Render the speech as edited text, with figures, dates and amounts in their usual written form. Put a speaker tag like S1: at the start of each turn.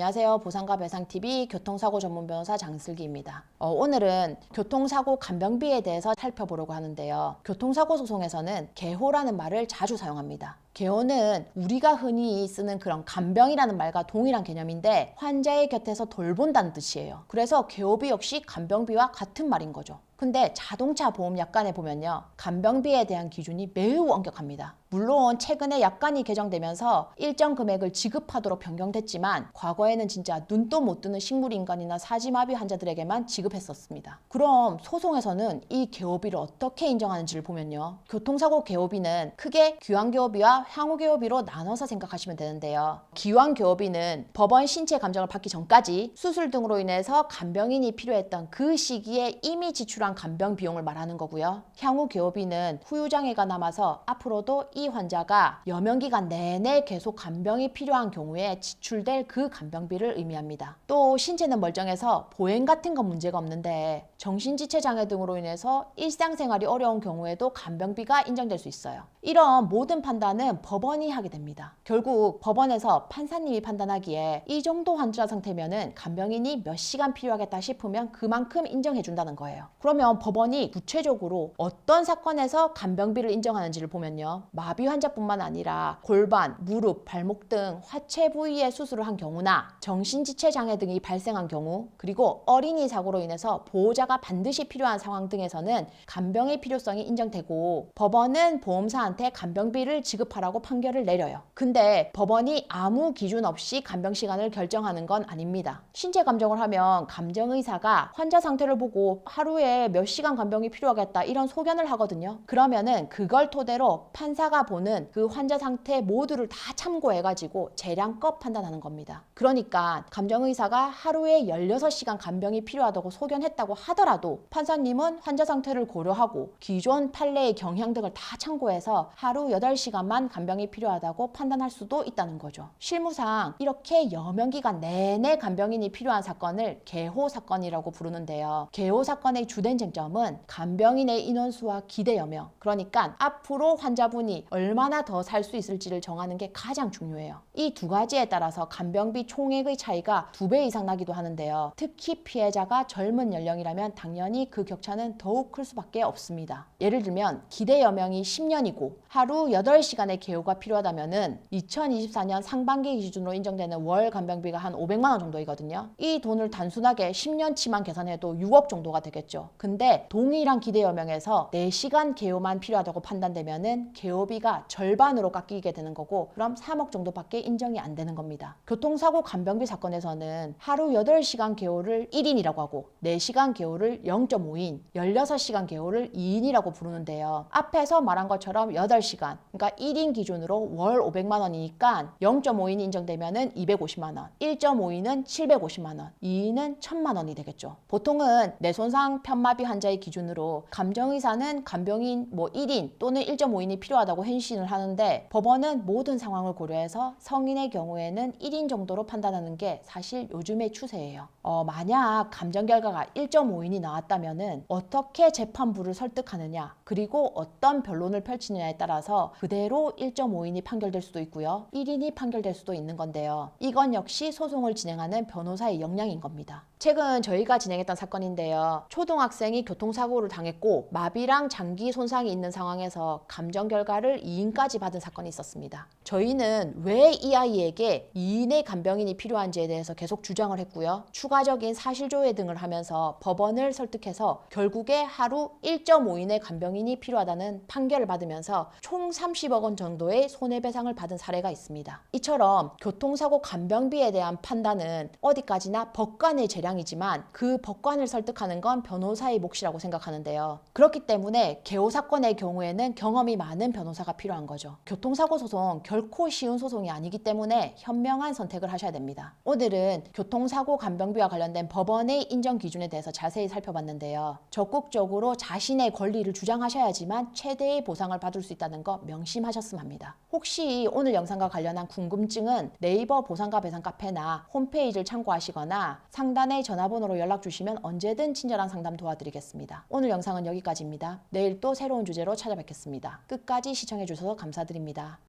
S1: 안녕하세요. 보상가 배상TV 교통사고 전문 변호사 장슬기입니다. 오늘은 교통사고 간병비에 대해서 살펴보려고 하는데요. 교통사고 소송에서는 개호라는 말을 자주 사용합니다. 개호는 우리가 흔히 쓰는 그런 간병이라는 말과 동일한 개념인데 환자의 곁에서 돌본다는 뜻이에요. 그래서 개호비 역시 간병비와 같은 말인 거죠. 근데 자동차 보험 약관에 보면요, 간병비에 대한 기준이 매우 엄격합니다. 물론 최근에 약관이 개정되면서 일정 금액을 지급하도록 변경됐지만 과거에는 진짜 눈도 못 뜨는 식물인간이나 사지마비 환자들에게만 지급했었습니다. 그럼 소송에서는 이 개호비를 어떻게 인정하는지를 보면요, 교통사고 개호비는 크게 기왕개호비와 향후개호비로 나눠서 생각하시면 되는데요. 기왕개호비는 법원 신체 감정을 받기 전까지 수술 등으로 인해서 간병인이 필요했던 그 시기에 이미 지출한 간병 비용을 말하는 거고요. 향후개호비는 후유장애가 남아서 앞으로도 이 환자가 여명기간 내내 계속 간병이 필요한 경우에 지출될 그 간병비를 의미합니다. 또 신체는 멀쩡해서 보행 같은 건 문제가 없는데 정신지체 장애 등으로 인해서 일상생활이 어려운 경우에도 간병비가 인정될 수 있어요. 이런 모든 판단은 법원이 하게 됩니다. 결국 법원에서 판사님이 판단하기에 이 정도 환자 상태면은 간병인이 몇 시간 필요하겠다 싶으면 그만큼 인정해 준다는 거예요. 그러면 법원이 구체적으로 어떤 사건에서 간병비를 인정하는지를 보면요, 마비 환자뿐만 아니라 골반, 무릎, 발목 등 하체 부위에 수술을 한 경우나 정신지체 장애 등이 발생한 경우, 그리고 어린이 사고로 인해서 보호자가 반드시 필요한 상황 등에서는 간병의 필요성이 인정되고 법원은 보험사한테 간병비를 지급하라고 판결을 내려요. 근데 법원이 아무 기준 없이 간병 시간을 결정하는 건 아닙니다. 신체 감정을 하면 감정의사가 환자 상태를 보고 하루에 몇 시간 간병이 필요하겠다 이런 소견을 하거든요. 그러면은 그걸 토대로 판사가 보는 그 환자 상태 모두를 다 참고해가지고 재량껏 판단하는 겁니다. 그러니까 감정의사가 하루에 16시간 간병이 필요하다고 소견했다고 하더라도 판사님은 환자 상태를 고려하고 기존 판례의 경향 등을 다 참고해서 하루 8시간만 간병이 필요하다고 판단할 수도 있다는 거죠. 실무상 이렇게 여명기간 내내 간병인이 필요한 사건을 개호 사건이라고 부르는데요. 개호 사건의 주된 쟁점은 간병인의 인원수와 기대 여명, 그러니까 앞으로 환자분이 얼마나 더 살 수 있을지를 정하는 게 가장 중요해요. 이 두 가지에 따라서 간병비 총액의 차이가 2배 이상 나기도 하는데요. 특히 피해자가 젊은 연령이라면 당연히 그 격차는 더욱 클 수밖에 없습니다. 예를 들면 기대 여명이 10년이고 하루 8시간의 개호가 필요하다면은 2024년 상반기 기준으로 인정되는 월 간병비가 한 500만 원 정도이거든요. 이 돈을 단순하게 10년치만 계산해도 6억 정도가 되겠죠. 근데 동일한 기대 여명에서 4시간 개호만 필요하다고 판단되면은 개호비가 절반으로 깎이게 되는 거고, 그럼 3억 정도밖에 인정이 안 되는 겁니다. 교통사고 간병비 사건에서는 하루 8시간 개호를 1인이라고 하고 4시간 개호를 0.5인, 16시간 개호를 2인이라고 부르는데요. 앞에서 말한 것처럼 8시간, 그러니까 1인 기준으로 월 500만 원이니까 0.5인이 인정되면은 250만 원, 1.5인은 750만 원, 2인은 1000만 원이 되겠죠. 보통은 뇌손상 편마비 환자의 기준으로 감정의사는 간병인 1인 또는 1.5인이 필요하다고 행신을 하는데 법원은 모든 상황을 고려해서 성인의 경우에는 1인 정도로 판단하는 게 사실 요즘의 추세예요. 만약 감정 결과가 1.5인이 나왔다면은 어떻게 재판부를 설득하느냐, 그리고 어떤 변론을 펼치느냐에 따라서 그대로 1.5인이 판결될 수도 있고요, 1인이 판결될 수도 있는 건데요. 이건 역시 소송을 진행하는 변호사의 역량인 겁니다. 최근 저희가 진행했던 사건인데요. 초등학생이 교통사고를 당했고 마비랑 장기 손상이 있는 상황에서 감정 결과를 2인까지 받은 사건이 있었습니다. 저희는 왜 이 아이에게 2인의 간병인이 필요한지에 대해서 계속 주장을 했고요. 추가적인 사실조회 등을 하면서 법원을 설득해서 결국에 하루 1.5인의 간병인이 필요하다는 판결을 받으면서 총 30억 원 정도의 손해배상을 받은 사례가 있습니다. 이처럼 교통사고 간병비에 대한 판단은 어디까지나 법관의 재량이지만 그 법관을 설득하는 건 변호사의 몫이라고 생각하는데요. 그렇기 때문에 개호 사건의 경우에는 경험이 많은 변호사가 필요한 거죠. 교통사고 소송 결코 쉬운 소송이 아니기 때문에 현명한 선택을 하셔야 됩니다. 오늘은 교통사고 간병비와 관련된 법원의 인정 기준에 대해서 자세히 살펴봤는데요. 적극적으로 자신의 권리를 주장하셔야지만 최대의 보상을 받을 수 있다는 거 명심하셨으면 합니다. 혹시 오늘 영상과 관련한 궁금증은 네이버 보상가 배상 카페나 홈페이지를 참고하시거나 상단의 전화번호로 연락 주시면 언제든 친절한 상담 도와드리겠습니다. 오늘 영상은 여기까지입니다. 내일 또 새로운 주제로 찾아뵙겠습니다. 끝까지 시청해 주셔서 감사드립니다.